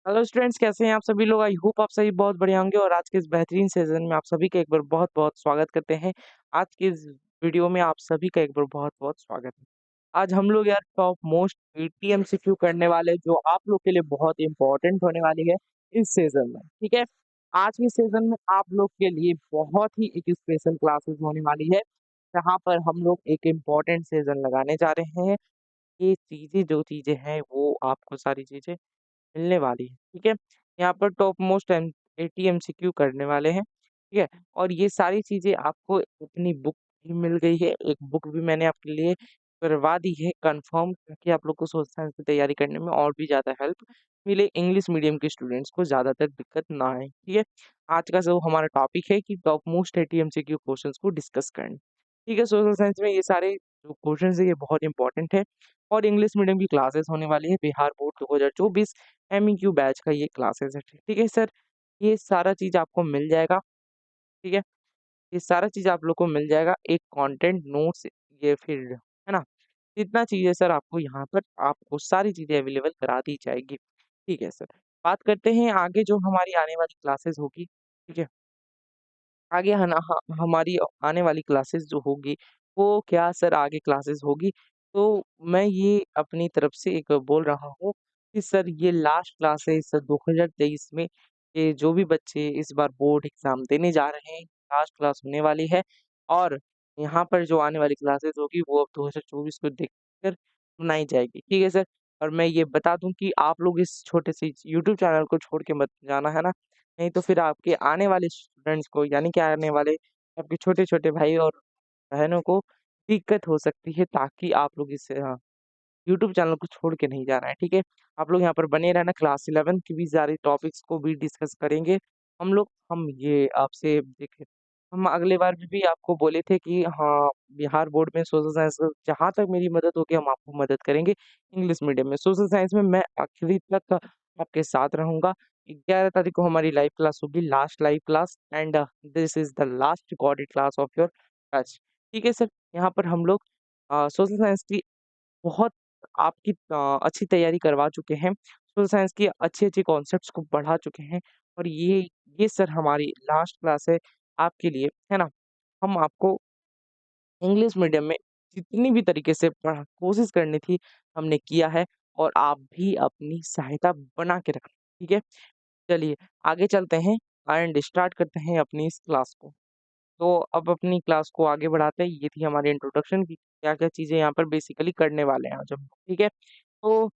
Hello students, कैसे हैं आप सभी लोग? आई होप आप सभी बहुत बढ़िया होंगे और आज के इस बेहतरीन सेशन में आप सभी का एक बार बहुत-बहुत स्वागत करते हैं। आज की इस वीडियो में आप सभी का एक बार बहुत-बहुत स्वागत है। आज हम लोग यार टॉप मोस्ट एमसीक्यू करने वाले हैं, जो आप लोग के लिए बहुत इंपॉर्टेंट होने वाली है इस सीजन में, ठीक है? आज के सीजन में आप लोग के लिए बहुत ही एक स्पेशल क्लासेस होने वाली है, जहाँ पर हम लोग एक इम्पोर्टेंट सेशन लगाने जा रहे हैं। ये चीज़ें जो चीज़ें हैं वो आपको सारी चीज़ें मिलने वाली है, ठीक है? यहाँ पर टॉप मोस्ट एटीएमसीक्यू करने वाले हैं, ठीक है? और ये सारी चीज़ें आपको अपनी बुक भी मिल गई है, एक बुक भी मैंने आपके लिए करवा दी है कन्फर्म, ताकि आप लोग को सोशल साइंस की तैयारी करने में और भी ज़्यादा हेल्प मिले, इंग्लिश मीडियम के स्टूडेंट्स को ज़्यादातर दिक्कत ना आए, ठीक है? आज का जो हमारा टॉपिक है कि टॉप मोस्ट एटीएमसीक्यू क्वेश्चंस को डिस्कस करना, ठीक है? सोशल साइंस में ये सारे जो क्वेश्चंस है ये बहुत इंपॉर्टेंट है और इंग्लिश मीडियम की क्लासेस होने वाली है बिहार बोर्ड 2024 एमईक्यू बैच का ये क्लासेस है, ठीक है सर? ये सारा चीज़ आपको मिल जाएगा, ठीक है? ये सारा चीज़ आप लोग को मिल जाएगा, एक कंटेंट नोट्स ये फिर है ना? इतना चीज़ है सर, आपको यहाँ पर आपको सारी चीज़ें अवेलेबल करा दी जाएगी, ठीक है सर। बात करते हैं आगे जो हमारी आने वाली क्लासेस होगी, ठीक है? आगे है ना हमारी आने वाली क्लासेस जो होगी, वो क्या सर आगे क्लासेस होगी, तो मैं ये अपनी तरफ से एक बोल रहा हूँ कि सर ये लास्ट क्लास है इस 2023 में, ये जो भी बच्चे इस बार बोर्ड एग्ज़ाम देने जा रहे हैं, लास्ट क्लास होने वाली है और यहाँ पर जो आने वाली क्लासेस होगी वो अब 2024 को देखकर बनाई जाएगी, ठीक है सर? और मैं ये बता दूँ कि आप लोग इस छोटे से यूट्यूब चैनल को छोड़ के मत जाना, है ना? नहीं तो फिर आपके आने वाले स्टूडेंट्स को यानी कि आने वाले आपके छोटे-छोटे भाई और बहनों को दिक्कत हो सकती है ताकि आप लोग इस यूट्यूब चैनल को छोड़ के नहीं जाना है, ठीक है? आप लोग यहाँ पर बने रहना क्लास 11 की भी सारे टॉपिक्स को भी डिस्कस करेंगे हम लोग। हम ये आपसे देखिए, हम अगले बार भी आपको बोले थे कि हाँ, बिहार बोर्ड में सोशल साइंस जहाँ तक मेरी मदद होगी हम आपको मदद करेंगे। इंग्लिश मीडियम में, सोशल साइंस में मैं आखिरी तक आपके साथ रहूँगा। 11 तारीख को हमारी लाइव क्लास होगी, last live class and this is the last recorded class of your batch. ठीक है सर? यहाँ पर हम लोग सोशल साइंस की बहुत आपकी अच्छी तैयारी करवा चुके हैं। सोशल साइंस की अच्छी-अच्छी कॉन्सेप्ट्स को पढ़ा चुके हैं और ये सर हमारी लास्ट क्लास है आपके लिए, है ना? हम आपको इंग्लिश मीडियम में जितनी भी तरीके से पढ़ा कोशिश करनी थी, हमने किया है और आप भी अपनी सहायता बना के रखें, ठीक है? चलिए आगे चलते हैं एंड स्टार्ट करते हैं अपनी इस क्लास को। तो अब अपनी क्लास को आगे बढ़ाते हैं, ये थी हमारी इंट्रोडक्शन की क्या-क्या चीज़ें यहाँ पर बेसिकली करने वाले हैं आज हम, ठीक है? तो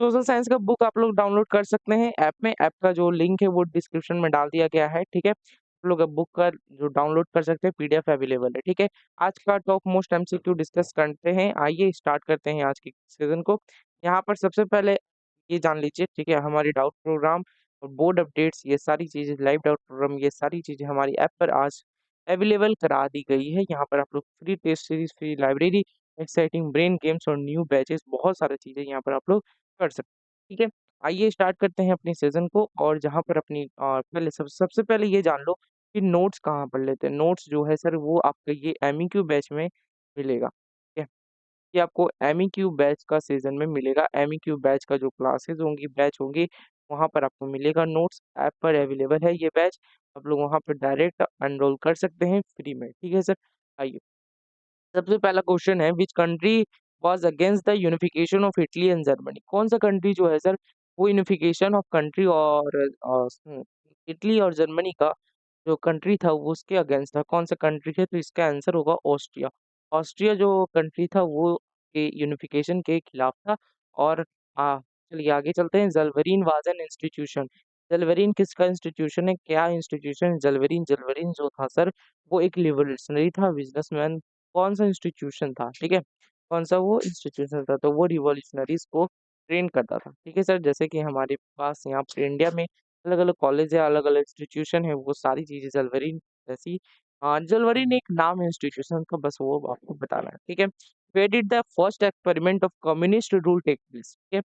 सोशल साइंस का बुक आप लोग डाउनलोड कर सकते हैं ऐप में। ऐप का जो लिंक है वो डिस्क्रिप्शन में डाल दिया गया है, ठीक है? आप लोग अब बुक का जो डाउनलोड कर सकते हैं, पीडीएफ अवेलेबल है, ठीक है? आज का टॉप मोस्ट एमसीक्यू डिस्कस करते हैं। आइए स्टार्ट करते हैं आज के सेशन को। यहाँ पर सबसे पहले ये जान लीजिए, ठीक है? हमारी डाउट प्रोग्राम और बोर्ड अपडेट्स ये सारी चीज़ें, लाइव डाउट प्रोग्राम ये सारी चीज़ें हमारी ऐप पर आज अवेलेबल करा दी गई है। यहाँ पर आप लोग free test series, free library, exciting brain games और न्यू बैचेस बहुत सारी चीज़ें यहाँ पर आप लोग कर सकते हैं, ठीक है? आइए स्टार्ट करते हैं अपनी सेशन को और जहाँ पर अपनी पहले सबसे पहले ये जान लो कि नोट्स कहाँ पढ़ लेते हैं। नोट्स जो है सर वो आपका ये एमईक्यू बैच में मिलेगा, ठीक है? ये आपको एमईक्यू बैच का सीज़न में मिलेगा। एमईक्यू बैच का जो क्लासेस होंगी, बैच होंगे, वहाँ पर आपको मिलेगा नोट्स, ऐप पर अवेलेबल है ये बैच। आप लोग वहाँ पर डायरेक्ट एनरोल कर सकते हैं फ्री में, ठीक है सर? आइए, सबसे पहला क्वेश्चन है which country was against the unification of Italy and Germany? कौन-सा कंट्री जो है सर वो यूनिफिकेशन ऑफ कंट्री और इटली और जर्मनी का जो कंट्री था वो उसके अगेंस्ट था। कौन-सा कंट्री है? तो इसका आंसर होगा ऑस्ट्रिया। ऑस्ट्रिया जो कंट्री था वो के यूनिफिकेशन के खिलाफ था और चलिए आगे चलते हैं। ज़ल्वरीन वाज़ एन इंस्टीट्यूशन। ज़ल्वरीन किसका इंस्टीट्यूशन है? क्या इंस्टीट्यूशन? ज़ल्वरीन ज़ल्वरीन जो था सर वो एक रिवोल्यूशनरी था, बिज़नेसमैन। कौन-सा इंस्टीट्यूशन था, ठीक है? कौन-सा वो इंस्टीट्यूशन था, तो वो रिवॉल्यूशनरीज़ को ट्रेन करता था, ठीक है सर? जैसे कि हमारे पास यहाँ पे इंडिया में अलग-अलग कॉलेज है, अलग-अलग इंस्टीट्यूशन है, वो सारी चीज़ें ज़ल्वरीन जैसी ज़ल्वरीन एक नाम है इंस्टीट्यूशन का, बस वो आपको बताना है, ठीक है? Where did the first experiment of communist rule take place? ठीक है?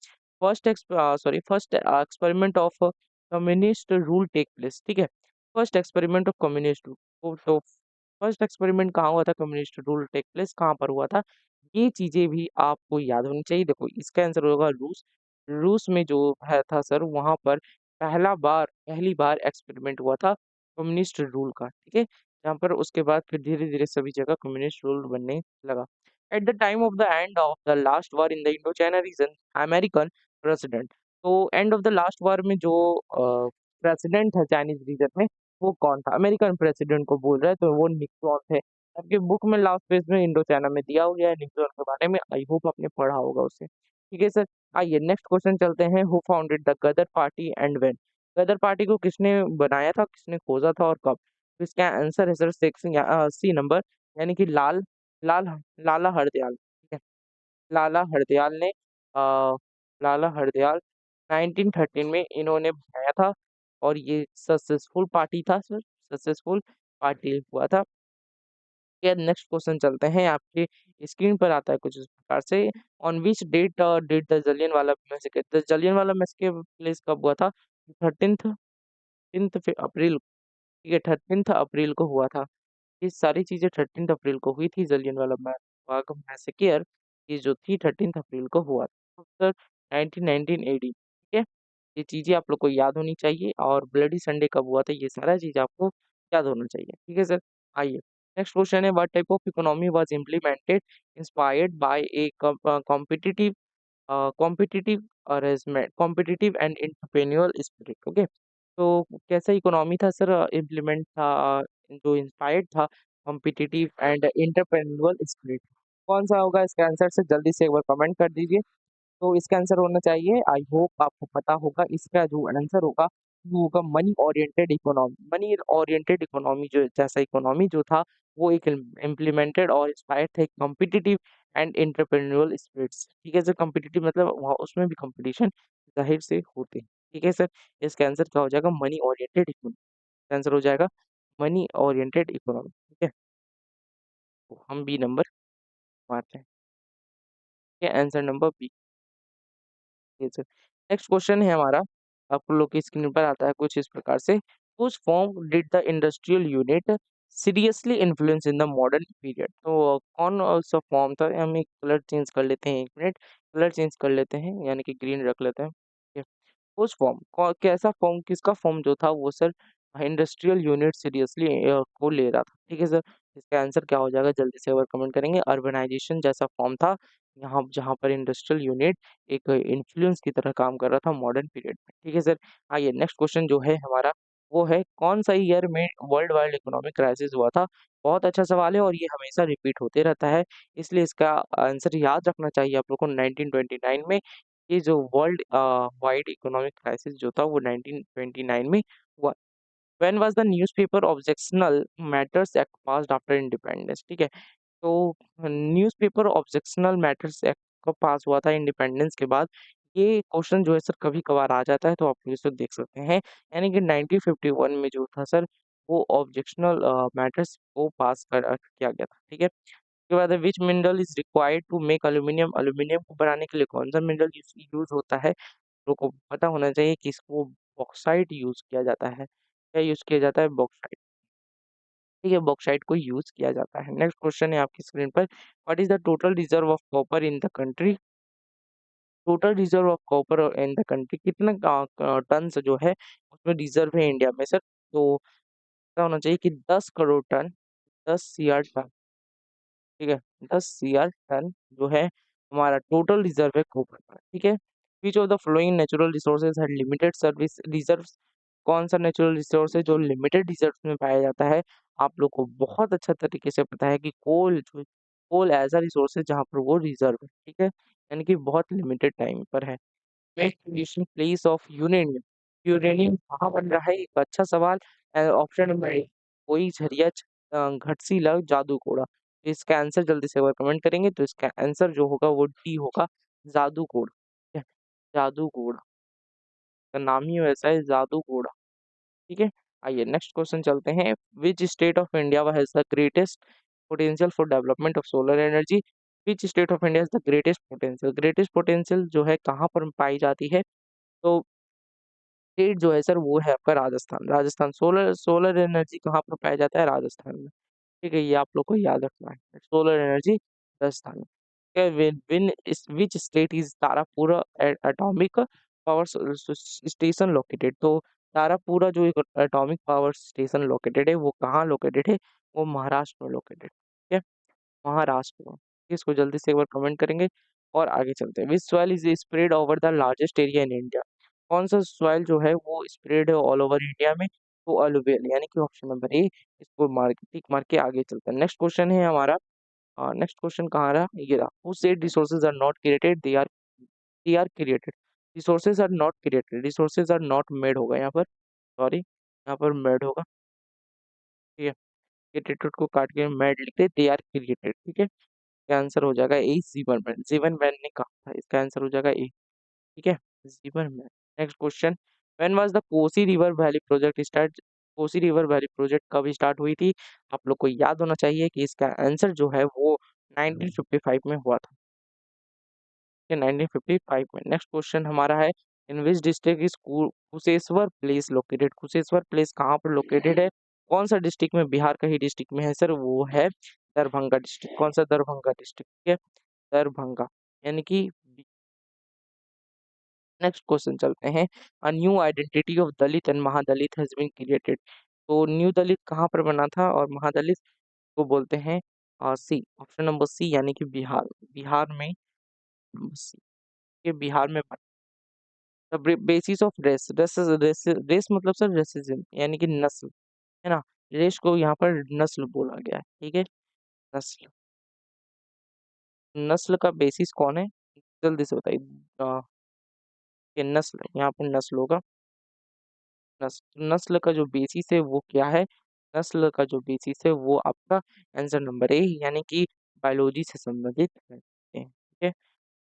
First experiment of communist rule take place, ठीक है? First experiment of communist rule तो फर्स्ट एक्सपेरिमेंट कहाँ हुआ था? कम्युनिस्ट रूल टेक प्लेस कहाँ पर हुआ था? ये चीज़ें भी आपको याद होनी चाहिए। देखो इसका आंसर होगा रूस। रूस में जो है था सर वहाँ पर पहली बार एक्सपेरिमेंट हुआ था कम्युनिस्ट रूल का, ठीक है? जहाँ पर उसके बाद फिर धीरे-धीरे सभी जगह कम्युनिस्ट रूल बनने लगा। At the time of the end of the last war in the Indo China region, American president, तो end of the last war में जो प्रेसिडेंट है चाइनीज़ रीजन में, वो कौन था? अमेरिकन प्रेसिडेंट को बोल रहे हैं, तो वो निक्सॉन थे। आपके बुक में लास्ट पेज में इंडो चाइना में दिया गया है निक्सॉन के बारे में, आई होप आपने पढ़ा होगा उसे। ठीक है सर, आइए नेक्स्ट क्वेश्चन चलते हैं, who founded the Ghadar party and when? Ghadar party को किसने बनाया था, किसने खोजा था और कब? तो इसका आंसर है सर सी नंबर, यानी कि लाल लाला हरदयाल, ठीक है? लाला हरदयाल ने अ, लाला हरदयाल 1913 में इन्होंने बनाया था और ये सक्सेसफुल पार्टी था सर, सक्सेसफुल पार्टी हुआ था। या नेक्स्ट क्वेश्चन चलते हैं, आपके स्क्रीन पर आता है कुछ इस प्रकार से, on which date did the Jallianwala massacre, the Jallianwala massacre place कब हुआ था? 13th 13th अप्रैल, ठीक है, 13th अप्रैल को हुआ था। ये सारी चीजें 13th अप्रैल को हुई थी, जलियांवाला बाग मैसेकर ये जो थी 13th अप्रैल को हुआ था, सर 1919 एडी, ठीक है? ये चीजें आप लोग को याद होनी चाहिए, और ब्लडी संडे कब हुआ था, ये सारा चीज आपको याद होना चाहिए, ठीक है सर? आइए नेक्स्ट क्वेश्चन है, what type of economy was implemented inspired by A competitive competitive arrangement, competitive and entrepreneur spirit, okay? तो कैसा इकोनॉमी था सर इम्प्लीमेंट था, जो इंस्पायर्ड था कॉम्पिटिटिव एंड एंटरप्रेन्योर स्पिरिट? कौन सा होगा इसका आंसर से जल्दी से एक बार कमेंट कर दीजिए। तो इसका आंसर होना चाहिए, आई होप आपको पता होगा, इसका जो आंसर होगा वो होगा money oriented economy. Money oriented economy जो जैसा इकोनॉमी जो था वो एक इम्प्लीमेंटेड और इंस्पायर्ड थे कॉम्पिटिटिव एंड एंटरप्रेन्योरल स्पिरिट्स, ठीक है सर? कॉम्पिटिटिव मतलब वहाँ उसमें भी कंपटीशन जाहिर से होते हैं, ठीक है सर? इसका आंसर क्या हो जाएगा? मनी ओरिएंटेड इकोनॉमी, आंसर हो जाएगा मनी ओरिएंटेड इकोनॉमी, ठीक है? तो हम बी नंबर मारते हैं, ठीक है? Answer number B. Yes sir. Next question है हमारा, आप लोग की स्क्रीन पर आता है कुछ इस प्रकार से, which form did the industrial unit seriously influence in the modern period? तो कौन सा फॉर्म था? हम एक कलर चेंज कर लेते हैं, 1 मिनट, कलर चेंज कर लेते हैं, यानी कि ग्रीन रख लेते हैं, ठीक है? उस फॉर्म कैसा फॉर्म, किसका फॉर्म जो था वो सर इंडस्ट्रियल यूनिट सीरियसली को ले रहा था, ठीक है सर? इसका आंसर क्या हो जाएगा, जल्दी से अगर कमेंट करेंगे, अर्बनाइजेशन जैसा फॉर्म था यहाँ, जहाँ पर इंडस्ट्रियल यूनिट एक इन्फ्लुएंस की तरह काम कर रहा था मॉडर्न पीरियड में, ठीक है सर? आइए नेक्स्ट क्वेश्चन जो है हमारा, वो है कौन सा ईयर में वर्ल्ड वाइड इकोनॉमिक क्राइसिस हुआ था? बहुत अच्छा सवाल है और ये हमेशा रिपीट होते रहता है, इसलिए इसका आंसर याद रखना चाहिए आप लोग को। 1929 में ये जो वर्ल्ड वाइड इकोनॉमिक क्राइसिस जो था वो 1929 में हुआ। When was the newspaper objectional matters act passed after independence, ठीक है? तो न्यूज़पेपर ऑब्जेक्शनल मैटर्स एक्ट कब पास हुआ था इंडिपेंडेंस के बाद? ये क्वेश्चन जो है सर कभी-कभार आ जाता है, तो आप इसे देख सकते हैं। यानी कि 1951 में जो था सर वो ऑब्जेक्शनल मैटर्स को पास किया गया था, ठीक है? उसके बाद which mineral is required to make aluminium, aluminium को बनाने के लिए कौन-सा मिनरल यूज़ होता है? लोगों को पता होना चाहिए कि इसको बॉक्साइट यूज़ किया जाता है। क्या यूज़ किया जाता है? बॉक्साइट, ठीक है? बॉक्साइट को यूज़ किया जाता है। नेक्स्ट क्वेश्चन है आपकी स्क्रीन पर, what is the total reserve of copper in the country? Total reserve of copper in the country कितना टन से जो है उसमें रिजर्व है इंडिया में सर? तो पता होना चाहिए कि 10 करोड़ टन, 10 सीआर टन, ठीक है? 10 सीआर टन जो है हमारा टोटल रिजर्व है कॉपर का, ठीक है? Which of the following natural resources had limited service reserves? कौन सा नेचुरल रिसोर्स है जो लिमिटेड रिजर्व्स में पाया जाता है? आप लोग को बहुत अच्छा तरीके से पता है कि कोल ऐसा रिसोर्स है जहाँ पर वो रिजर्व है, ठीक है? यानी कि बहुत लिमिटेड टाइम पर है। Next place of uranium, uranium कहाँ बन रहा है? एक अच्छा सवाल। ऑप्शन नंबर ए, कोई झरिया घटसीला जादूकोड़ा। इसका आंसर जल्दी से अगर कमेंट करेंगे तो इसका आंसर जो होगा वो डी होगा, जादूकोड़, ठीक है? जादूकोड़ का नाम ही वैसा है, जादूकोड़ा, ठीक है? आइए नेक्स्ट क्वेश्चन चलते हैं, which state of India has the greatest potential for development of solar energy? Which state of India has the greatest potential? Greatest potential जो है कहाँ पर पाई जाती है? तो स्टेट जो है सर वो है आपका Rajasthan. Rajasthan solar solar energy कहाँ पर पाया जाता है? राजस्थान में, ठीक है? ये आप लोग को याद रखना है, सोलर एनर्जी राजस्थान में। Which state is Tarapura atomic power station located? तो तारापुरा जो एक एटॉमिक पावर स्टेशन लोकेटेड है वो कहाँ लोकेटेड है? वो महाराष्ट्र में लोकेटेड है। महाराष्ट्र में। इसको जल्दी से एक बार कमेंट करेंगे और आगे चलते हैं। विच soil is spread over the largest area in India? कौन सा सॉइल जो है वो स्प्रेड है ऑल ओवर इंडिया में? तो अलुवियल यानी कि ऑप्शन नंबर ए। इसको मार के टिक मार के आगे चलते हैं। नेक्स्ट क्वेश्चन है हमारा। नेक्स्ट क्वेश्चन कहाँ रहा? ये रहा। Who said resources are not created, they are created? Resources are not created, resources are not made होगा यहाँ पर, सॉरी यहाँ पर मेड होगा। ठीक है, क्रिएटेड को काट के मेड लिखते, दे आर क्रिएटेड। ठीक है, इसका आंसर हो जाएगा ए, जीवन मैन। जीवन मैन ने कहा था, इसका आंसर हो जाएगा ए। ठीक है, जीवन man. Next question, when was the Kosi river valley project start? Kosi river valley project कब स्टार्ट हुई थी? आप लोग को याद होना चाहिए कि इसका आंसर जो है वो 1955 में हुआ था। ये 1955 में। नेक्स्ट क्वेश्चन हमारा है, in which district is Kusheshwar place located? Kusheshwar place कहाँ पर लोकेटेड है? कौन सा डिस्ट्रिक्ट में? बिहार का ही डिस्ट्रिक्ट में है सर, वो है दरभंगा डिस्ट्रिक्ट। कौन सा? दरभंगा डिस्ट्रिक्ट। ठीक है, दरभंगा यानी कि। नेक्स्ट क्वेश्चन चलते हैं, a new identity of Dalit and महादलित हैज बीन क्रिएटेड? तो न्यू दलित कहाँ पर बना था और महादलित को बोलते हैं सी, ऑप्शन नंबर सी यानी कि बिहार। बिहार में सी, ये बिहार में बेसिस ऑफ रेस। रेस मतलब सर रेसिज्म यानी कि नस्ल, है ना। रेस को यहाँ पर नस्ल बोला गया है। ठीक है, नस्ल। नस्ल का बेसिस कौन है? जल्दी से बताइए। ये नस्ल, यहाँ पर नस्ल होगा। नस्ल का जो बेसिस है वो क्या है? नस्ल का जो बेसिस है वो आपका आंसर नंबर ए यानी कि बायोलॉजी से संबंधित है। ठीक है,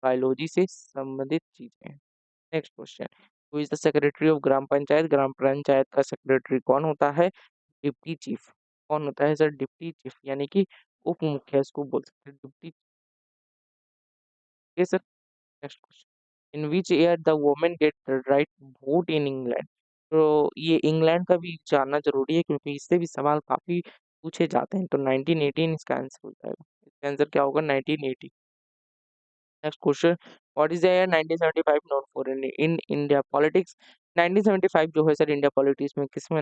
बायोलॉजी से संबंधित चीजें। Next question, who is the secretary of gram panchayat? Gram panchayat का सेक्रेटरी कौन होता है? Deputy chief. कौन होता है सर? डिप्टी चीफ यानी कि उप मुखिया इसको बोल सकते हैं, डिप्टी। ठीक है sir. Next question, in which year the women get the right vote in England? तो ये इंग्लैंड का भी जानना जरूरी है क्योंकि इससे भी सवाल काफी पूछे जाते हैं। तो 1918 इसका आंसर हो जाएगा। इसका आंसर क्या होगा? 1980। Next question, what is the year 1975 known for in India politics? 1975 जो है सर इंडिया पॉलिटिक्स में किसमें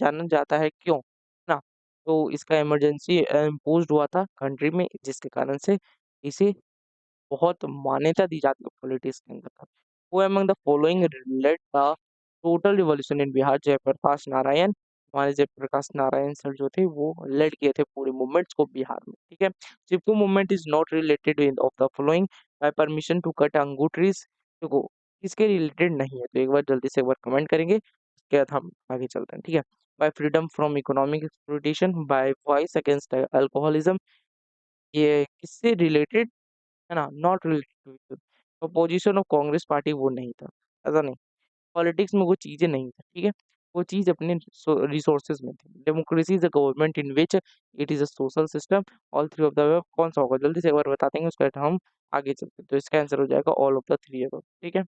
जाना जाता है, क्यों ना? तो इसका इमरजेंसी इम्पोज्ड हुआ था कंट्री में, जिसके कारण से इसे बहुत मान्यता दी जाती है पॉलिटिक्स के अंदर। Who among the following led the total revolution in Bihar? Jayaprakash Narayan. हमारे जयप्रकाश नारायण सर जो थे वो लेड किए थे पूरे मूवमेंट्स को बिहार में। ठीक है, Chipko movement is not related in of the following, by permission to cut अंगूर ट्रीज? देखो, किसके रिलेटेड नहीं है? तो एक बार जल्दी से एक बार कमेंट करेंगे, उसके बाद हम आगे चलते हैं। ठीक है, by freedom from economic exploitation, by voice against alcoholism, ये किससे रिलेटेड है ना? Not related to opposition of Congress party, वो नहीं था। ऐसा नहीं, पॉलिटिक्स में वो चीजें नहीं थी। ठीक है, वो चीज अपने रिसोर्सेज में थी। Democracy is a government in which it is a social system, all three of the above कौन सा होगा? जल्दी से एक बार बता देंगे, उसके बाद हम आगे चलते हैं। तो इसका आंसर हो जाएगा all of the three above. ठीक है,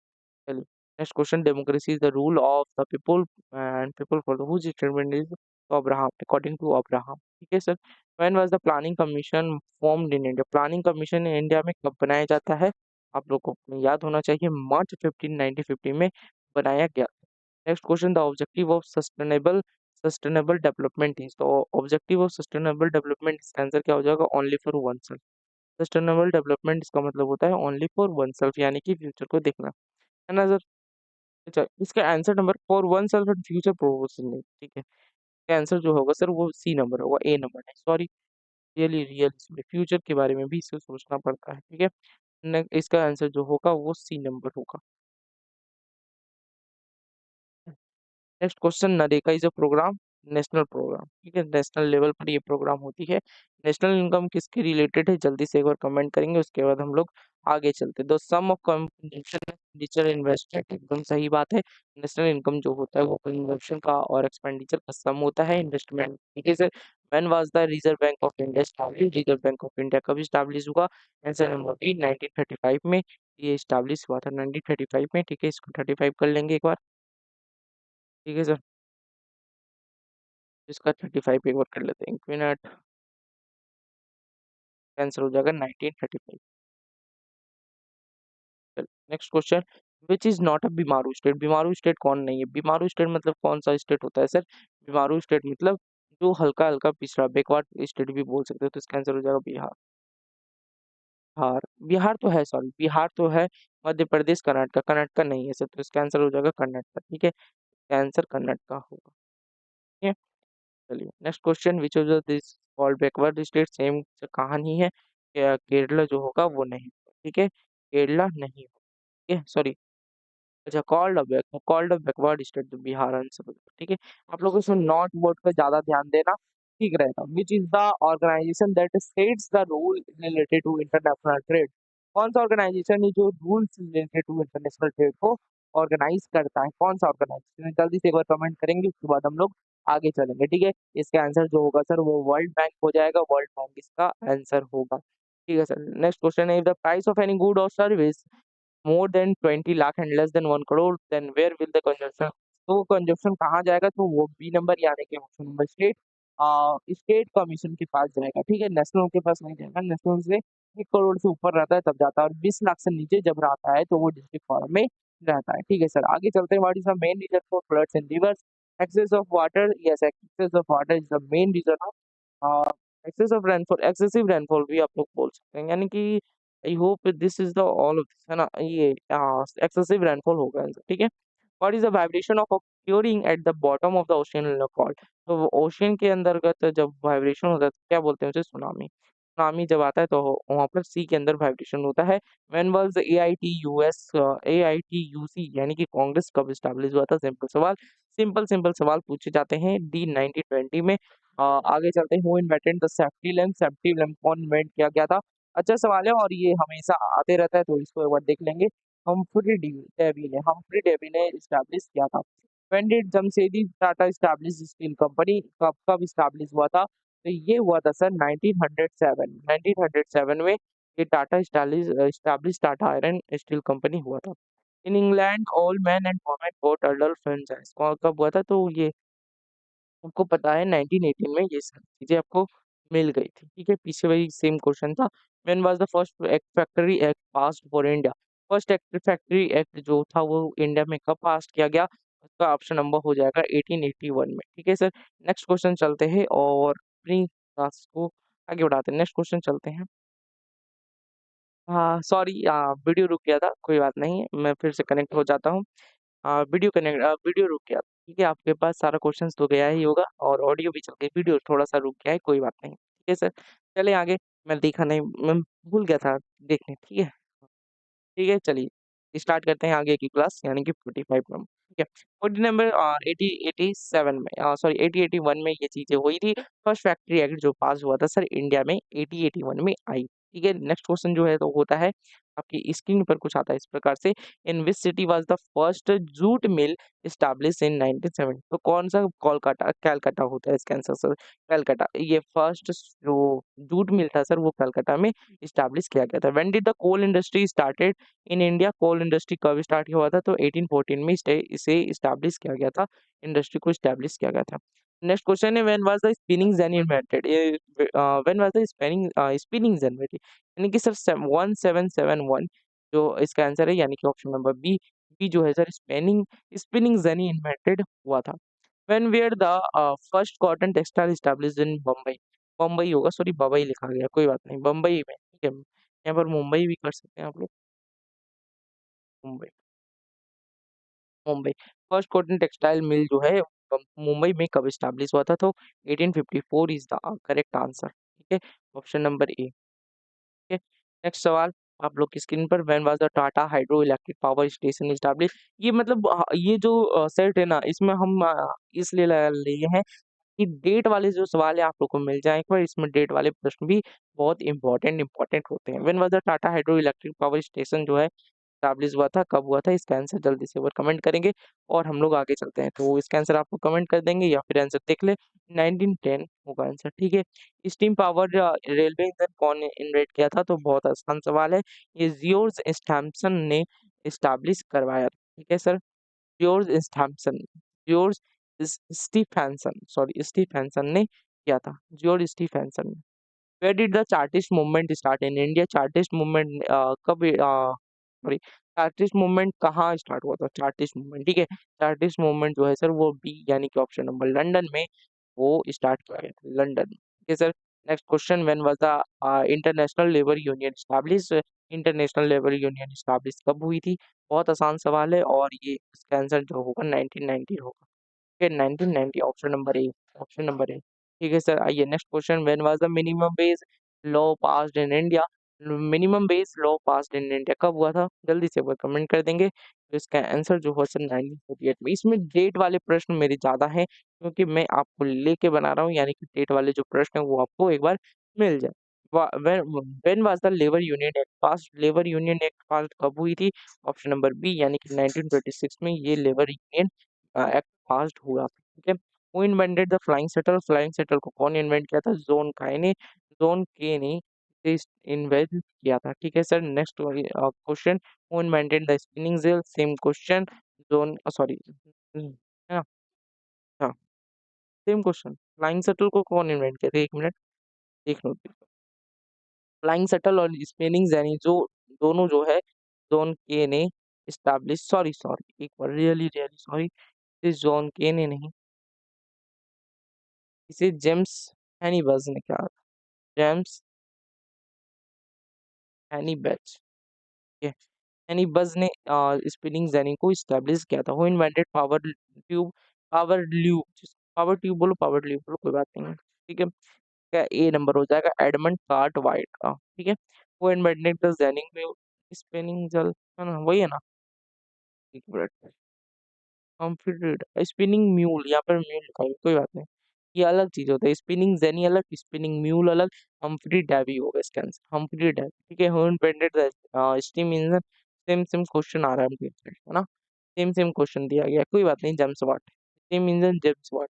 चलिए। Next question, democracy is the rule of the people and people for the whose statement is to Abraham, according to Abraham. ठीक है sir. When was the planning commission formed in India? Planning commission India में कब बनाया जाता है? आप लोग को याद होना चाहिए, मार्च 15 1950 में बनाया गया। Next question, the objective of sustainable development is? तो ऑब्जेक्टिव ऑफ सस्टेनेबल डेवलपमेंट इसका आंसर क्या हो जाएगा? Only for one self. Sustainable development इसका मतलब होता है ओनली फॉर वन सेल्फ यानी कि फ्यूचर को देखना, है ना सर। अच्छा, इसका answer number for one self and future proposal नहीं। ठीक है, इसका आंसर जो होगा सर वो सी नंबर होगा, ए नंबर है, सॉरी। रियली रियल फ्यूचर के बारे में भी इसे सोचना पड़ता है। ठीक है, इसका आंसर जो होगा वो सी नंबर होगा। Next question, NREGA is a programme, national programme. ठीक है, नेशनल लेवल पर ये प्रोग्राम होती है। नेशनल इनकम किसके रिलेटेड है? जल्दी से एक बार कमेंट करेंगे, उसके बाद हम लोग आगे चलते हैं। The sum of consumption expenditure invested, एकदम सही बात है। नेशनल इनकम जो होता है वो कंजम्पशन का और एक्सपेंडिचर का सम होता है, इन्वेस्टमेंट। ठीक है sir. When was the reserve bank of India established? Reserve bank of India कब एस्टैब्लिश हुआ? आंसर नंबर बी 1935 में ये एस्टैब्लिश हुआ था, 1935 में। ठीक है, इसको 35 कर लेंगे एक बार। ठीक है सर, इसका 35 एक बार कर लेते हैं, एक मिनट। आंसर हो जाएगा 1935। Next question, which is not a BIMARU state? BIMARU state कौन नहीं है? बीमारू स्टेट मतलब कौन सा स्टेट होता है सर? बीमारू स्टेट मतलब जो हल्का हल्का पिछड़ा, बैकवर्ड स्टेट भी बोल सकते हो, तो इसका आंसर हो जाएगा बिहार। बिहार, बिहार तो है, सॉरी बिहार तो है। मध्य प्रदेश, कर्नाटक, कर्नाटक नहीं है सर, तो इसका आंसर हो जाएगा कर्नाटक। ठीक है, आंसर कर्नाटक होगा। ठीक है, चलिए next question, which of this called backward state? Same कहानी है, केरला जो होगा वो नहीं। ठीक है, केरला नहीं। ठीक है, सॉरी, अच्छा कॉल्ड अ बैकवर्ड स्टेट तो बिहार आंसर होगा। ठीक है, आप लोगों को नॉट वर्ड पे ज्यादा ध्यान देना ठीक रहेगा। Which is the organisation that sets the rule related to international trade? कौन सा ऑर्गेनाइजेशन है जो rules related to international trade को ऑर्गेनाइज करता है? कौन सा ऑर्गेनाइजेशन? जल्दी से एक बार कमेंट करेंगे, उसके बाद हम लोग आगे चलेंगे। ठीक है, इसका आंसर जो होगा सर वो वर्ल्ड बैंक हो जाएगा। वर्ल्ड बैंक इसका आंसर होगा। ठीक है सर, नेक्स्ट क्वेश्चन है, the price of any good और service more than 20 lakh and less than 1 crore then where will the consumption? तो वो कंजप्शन कहाँ जाएगा? तो वो बी नंबर यानी कि option number state, state commission के पास जाएगा। ठीक है, नेशनल के पास नहीं जाएगा। नेशनल से 1 करोड़ से ऊपर रहता है तब जाता है, और 20 लाख से नीचे जब रहता है तो वो डिस्ट्रिक्ट फॉर्म में रहता है। ठीक है सर, आगे चलते हैं। What is the main reason for floods in rivers? Excess of water, yes, excess of water is the main reason of excess of rainfall. Excessive rainfall भी आप लोग बोल सकते हैं, यानी कि I hope this is the all of this, है ना, ये एक्सेसिव रेनफॉल होगा आंसर। ठीक है, what is the vibration of occurring at the bottom of the ocean called? तो ओशियन के अंतर्गत जब वाइब्रेशन होता है तो क्या बोलते हैं उसे? सुनामी। सुनामी जब आता है तो वहां पर सी के अंदर वाइब्रेशन होता है। व्हेन वाज AITUC यानी कि कांग्रेस कब स्टैब्लिश हुआ था? सिंपल सवाल, सिंपल सिंपल सवाल पूछे जाते हैं डी 1920 में। आगे चलते हैं, who invented the safety lamp? Safety lamp कौन इन्वेंट किया गया था? अच्छा सवाल है, और ये हमेशा आते रहता है तो इसको एक बार देख लेंगे। हम्फ्री डेवी ने इस्टेब्लिश किया था। When did Jamshedji Tata establish steel company? कब कब इस्टेब्लिश हुआ था? तो ये हुआ था सर 1907। 1907 में ये Tata establish Tata iron steel company हुआ था। In England all man and women vote adult franchise कब हुआ था? तो ये आपको पता है 1918 में ये सारी चीजें आपको मिल गई थी। ठीक है, पीछे वही सेम क्वेश्चन था। When was the first factory act passed for India? First factory act जो था वो इंडिया में कब पास किया गया? उसका ऑप्शन नंबर हो जाएगा 1881 में। ठीक है सर, नेक्स्ट क्वेश्चन चलते हैं और अपनी क्लास को आगे बढ़ाते हैं। नेक्स्ट क्वेश्चन चलते हैं। हाँ सॉरी, वीडियो रुक गया था, कोई बात नहीं, मैं फिर से कनेक्ट हो जाता हूँ। वीडियो रुक गया। ठीक है, आपके पास सारा क्वेश्चंस तो गया ही होगा और ऑडियो भी चल गई, वीडियो थोड़ा सा रुक गया है, कोई बात नहीं। ठीक है सर, चलिए आगे। मैं देखा नहीं, मैं भूल गया था देखने। ठीक है, ठीक है, चलिए स्टार्ट करते हैं आगे की क्लास, यानी कि 45 नंबर। ठीक है, 40 नंबर 8087 में, सॉरी 8081 में ये चीजें हुई थी। फर्स्ट फैक्ट्री एक्ट जो पास हुआ था सर इंडिया में 8081 में आई। ठीक है, नेक्स्ट क्वेश्चन जो है तो होता है, आपकी स्क्रीन पर कुछ आता है इस प्रकार से, in which city was the first jute mill establish in 1970? तो कौन सा? कोलकाता, कैलकाटा होता है इसका आंसर सर, कैलकाटा। ये फर्स्ट जो जूट मिल था सर वो कैलकाटा में इस्टेब्लिश किया गया था। When did the coal industry started in India? Coal industry कब स्टार्ट हुआ था? तो 1814 में इसे इस्टेब्लिश किया गया था, इंडस्ट्री को इस्टेब्लिश किया गया था। नेक्स्ट क्वेश्चन है, when was the spinning jenny invented? When was the spinning jenny invented? यानी कि सर 1771 जो इसका आंसर है, यानी कि ऑप्शन नंबर बी। बी जो है sir spinning spinning jenny invented हुआ था। When were the first cotton textile established in Bombay? Bombay होगा, सॉरी बम्बई लिखा गया, कोई बात नहीं, बम्बई में। ठीक है, यहाँ पर मुंबई भी कर सकते हैं आप लोग, Mumbai. Mumbai, first cotton textile mill जो है मुंबई में कब स्टैब्लिश हुआ था? तो 1854 इज द करेक्ट आंसर। ठीक है, ऑप्शन नंबर ए। ठीक है, नेक्स्ट सवाल आप लोग की स्क्रीन पर, when was the Tata hydro electric power station establish? ये मतलब ये जो सेट है ना, इसमें हम इसलिए लिए हैं कि डेट वाले जो सवाल है आप लोग को मिल जाए एक बार, इसमें डेट वाले प्रश्न भी बहुत इंपॉर्टेंट इंपॉर्टेंट होते हैं। When was the Tata hydro electric power station जो है एस्टैब्लिश हुआ था, कब हुआ था? इसका आंसर जल्दी से ऊपर कमेंट करेंगे और हम लोग आगे चलते हैं। तो इसका आंसर आपको कमेंट कर देंगे या फिर आंसर देख ले, 1910 होगा आंसर। ठीक है, स्टीम पावर रेलवे इंजन कौन इन्वेंट किया था? तो बहुत आसान सवाल है, ये जियोर्ज स्टैम्पसन ने इस्टेब्लिश करवाया था। ठीक है sir, George Stampson, George Stephenson, sorry Stephenson ने किया था, जॉर्ज स्टीफेंसन ने। Where did the Chartist movement start in India? Chartist movement कब, सॉरी चार्टिस्ट मूवमेंट कहाँ स्टार्ट हुआ था? चार्टिस्ट मूवमेंट, ठीक है। चार्टिस्ट मूवमेंट जो है सर वो बी यानी कि ऑप्शन नंबर लंदन में वो स्टार्ट किया गया था, लंदन में। ठीक है sir. Next question, when was the international labour union establish? International labour union establish कब हुई थी? बहुत आसान सवाल है और ये इसका आंसर जो होगा 1990 होगा। Okay, 1990, option number A, option number A. ठीक है सर, आइए next question, when was the minimum wage law passed in India? Minimum wage law passed in India कब हुआ था? जल्दी से वो कमेंट कर देंगे। तो इसका आंसर जो हो सर 1948 में। इसमें डेट वाले प्रश्न मेरे ज़्यादा हैं क्योंकि मैं आपको लेके बना रहा हूँ, यानी कि डेट वाले जो प्रश्न हैं वो आपको एक बार मिल जाए। When was the labour union act passed? Labour union act पास कब हुई थी? ऑप्शन नंबर बी यानी कि 1926 में ये लेबर यूनियन एक्ट पास्ड हुआ था। ठीक है। Who invented the flying shuttle? Flying shuttle को कौन इन्वेंट किया था? जॉन काय ने, जॉन के ने इस इन्वेंट किया था। ठीक है sir, next question, who invented the spinning wheel? Same question, John sorry है ना? हाँ, सेम क्वेश्चन, फ्लाइंग शटल को कौन इन्वेंट किया था? एक मिनट देख लो। फ्लाइंग शटल और स्पिनिंग जेनी जो दोनों जो है जॉन के ने एस्टैब्लिश, सॉरी सॉरी एक बार, रियली रियली सॉरी, इस जॉन के ने नहीं, इसे जेम्स हैनीबज ने कहा था। जेम्स हैनीबज, ये हैनीबज ने स्पिनिंग जेनी को एस्टैब्लिश किया था। Who invented power tube? Power tube, power tube बोलो, पावर ट्यूब बोलो, कोई बात नहीं है। ठीक है, क्या ए नंबर हो जाएगा? एडमंड कार्ट वाइट का। ठीक है। Who invented the jenning wheel? Spinning jenny, है ना, वही है ना? एक मिनट, कॉम्प्यूटेड स्पिनिंग म्यूल, यहाँ पर म्यूल लिखा है, कोई बात नहीं, ये अलग चीज होता है। स्पिनिंग जेनी अलग, स्पिनिंग म्यूल अलग। हम्फ्री डेवी होगा इसका आंसर, हम्फ्री डेवी। ठीक है। Who invented the steam engine? Same same question आ रहा है मुझे, है ना? सेम सेम क्वेश्चन दिया गया है, कोई बात नहीं, James Watt, steam engine James Watt.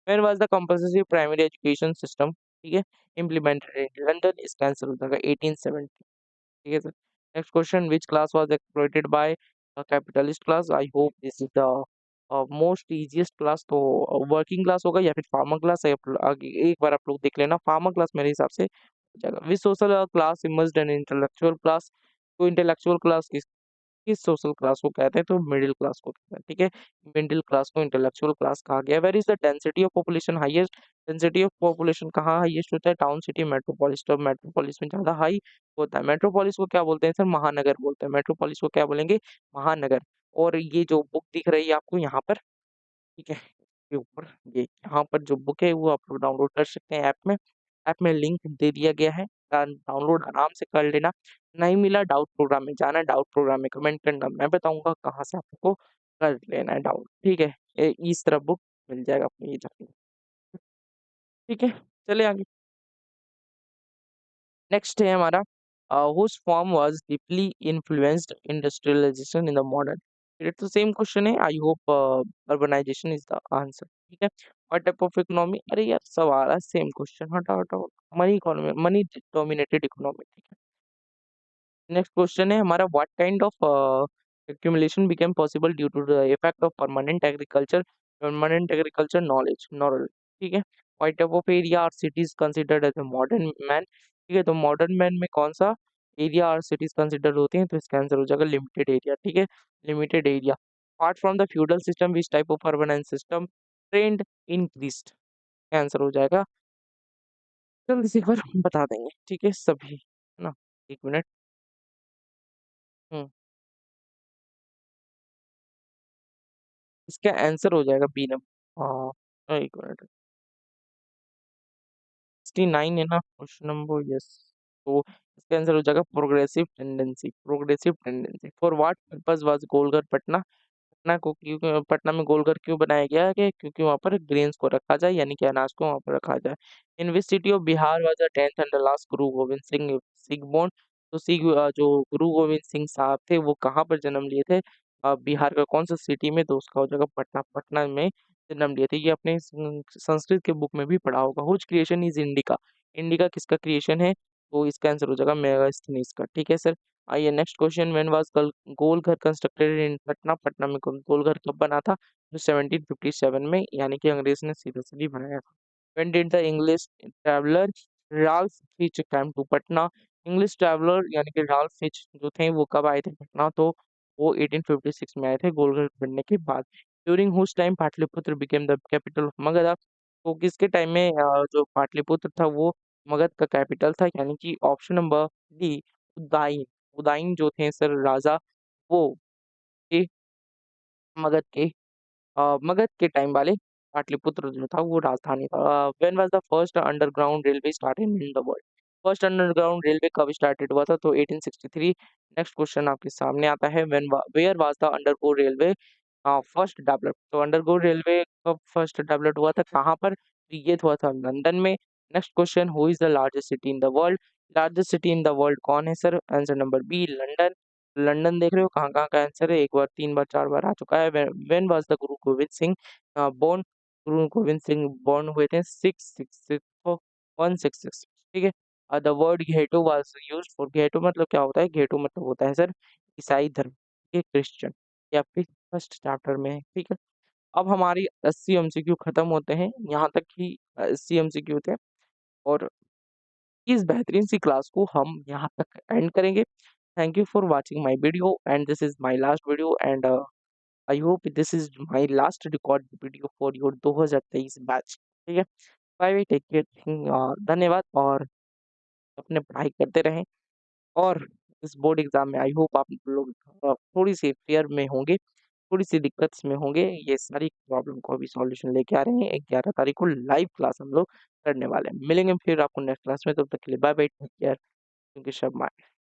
Where was the compulsory primary education system? ठीक है, इम्प्लीमेंटेड इन लंदन, इसका आंसर हो जाएगा 1870। ठीक है sir. Next question, which class was exploited by capitalist class? I hope this is the most easiest class. तो working class होगा या फिर फार्मर क्लास है? आगे एक बार आप लोग देख लेना, फार्मर क्लास मेरे हिसाब से हो जाएगा। विच सोशल क्लास इमर्ज्ड इन इंटेलेक्चुअल क्लास? तो इंटेलेक्चुअल क्लास किस सोशल क्लास को कहते हैं? तो मिडिल क्लास को कहते हैं। ठीक है, मिडिल क्लास को इंटेलेक्चुअल क्लास कहा गया। Where is the density of population highest? Density of population कहाँ हाईएस्ट होता है? Town, city, metropolis. तो मेट्रोपोलिस में ज्यादा हाई होता है। मेट्रोपोलिस को क्या बोलते हैं सर? महानगर बोलते हैं। मेट्रोपोलिस को क्या बोलेंगे? महानगर। और ये जो बुक दिख रही है आपको यहाँ पर, ठीक है, के ऊपर, ये यहाँ पर जो बुक है वो आप लोग डाउनलोड कर सकते हैं ऐप में। ऐप में लिंक दे दिया गया है, डाउनलोड आराम से कर लेना। नहीं मिला, डाउट प्रोग्राम में जाना, डाउट प्रोग्राम में कमेंट करना, मैं बताऊंगा कहाँ से आपको कर लेना है डाउन। ठीक है, इस तरह बुक मिल जाएगा आपको ये जाके। ठीक है, चले आगे। नेक्स्ट है हमारा, whose form was deeply influenced industrialization in the modern period? तो सेम क्वेश्चन है, I hope urbanisation is the answer. ठीक है, व्हाट टाइप ऑफ इकोनॉमी? अरे यार सब आ रहा है सेम क्वेश्चन, हटाओ हटाओ। Money economy, money dominated economy. ठीक है। नेक्स्ट क्वेश्चन है हमारा, what kind of accumulation became possible due to the effect of permanent agriculture knowledge। ठीक है, व्हाट टाइप ऑफ एरिया और cities considered as a modern man? ठीक है, तो मॉडर्न मैन में कौन सा एरिया और सिटीज कंसिडर होते हैं? तो इसका आंसर हो जाएगा लिमिटेड एरिया। ठीक है, limited area. Apart from the feudal system which type of urban system trend increased? Answer हो जाएगा, जल्दी से एक बार बता देंगे। ठीक है सभी, है ना? एक मिनट। हम्म, इसका आंसर हो जाएगा बी नंबर। हाँ, एक मिनट, 69 है ना क्वेश्चन नंबर? यस। तो इसका आंसर हो जाएगा progressive tendency, progressive tendency. For what purpose was Golghar Patna? Patna को क्यों, पटना में गोलघर क्यों बनाया गया है? कि क्योंकि वहां पर ग्रेन्स को रखा जाए, यानी कि अनाज को वहां पर रखा जाए। In which city of Bihar was the 10th and the last Guru Gobind Singh Singh born? तो जो गुरु गोविंद सिंह साहब थे वो कहाँ पर जन्म लिए थे? बिहार का कौन सा सिटी में? तो उसका हो जाएगा पटना, पटना में जन्म लिए थे। ये अपने संस्कृत के बुक में भी पढ़ा होगा। Whose creation is Indica? Indica किसका क्रिएशन है? तो इसका आंसर हो जाएगा मेगास्थनीज का। ठीक है सर, आइए नेक्स्ट क्वेश्चन, व्हेन वाज गोल घर कंस्ट्रक्टेड इन पटना? पटना में गोल घर कब बना था? तो 1757 में, यानी कि अंग्रेज ने सीधा सीधी बनाया था। When did the English traveller Ralph Fitch come to Patna? English traveller यानी कि राल्फ फिच जो थे वो कब आए थे पटना? तो वो 1856 में आए थे गोलगढ़ बनने के बाद। During whose time Pataliputra became the capital of Magadha. तो किसके टाइम में जो पाटलिपुत्र था वो मगध का कैपिटल था, यानी कि option number D Udayan. Udayan जो थे सर राजा, वो ये मगध के मगध के टाइम वाले पाटलिपुत्र जो था वो राजधानी था। When was the first underground railway started in the world? First underground railway कब स्टार्टेड हुआ था? तो 1863। नेक्स्ट क्वेश्चन आपके सामने आता है, where was the underground railway first developed? तो अंडरग्राउंड रेलवे कब फर्स्ट डेवलप्ड हुआ था, कहाँ पर? तो ये हुआ था लंदन में। Next question, who is the largest city in the world? Largest city in the world कौन है sir? Answer number B London. London देख रहे हो कहाँ-कहाँ का आंसर है, 1 बार, 3 बार, 4 बार आ चुका है। When was the Guru Gobind Singh born? Guru Gobind Singh born हुए थे 666 को 166, ठीक है। The word ghetto was used for, ghetto मतलब क्या होता है? घेटो मतलब होता है सर ईसाई धर्म, ये क्रिश्चियन। ये आपके फर्स्ट चैप्टर में है, ठीक है। अब हमारी 80 एमसीक्यू खत्म होते हैं, यहाँ तक ही 80 एमसीक्यू थे और इस बेहतरीन सी क्लास को हम यहाँ तक एंड करेंगे। Thank you for watching my video, and this is my last video, and I hope this is my last record video for your 2023 batch. ठीक है, बाय बाय, टेक केयर, धन्यवाद और अपने पढ़ाई करते रहें। और इस बोर्ड एग्जाम में आई होप आप लोग थोड़ी सी फेयर में होंगे, थोड़ी सी दिक्कत में होंगे। ये सारी प्रॉब्लम को अभी सॉल्यूशन लेके आ रहे हैं। 11 तारीख को लाइव क्लास हम लोग करने वाले हैं। मिलेंगे फिर आपको नेक्स्ट क्लास में, तब तक के लिए bye bye, take care, thank you so much.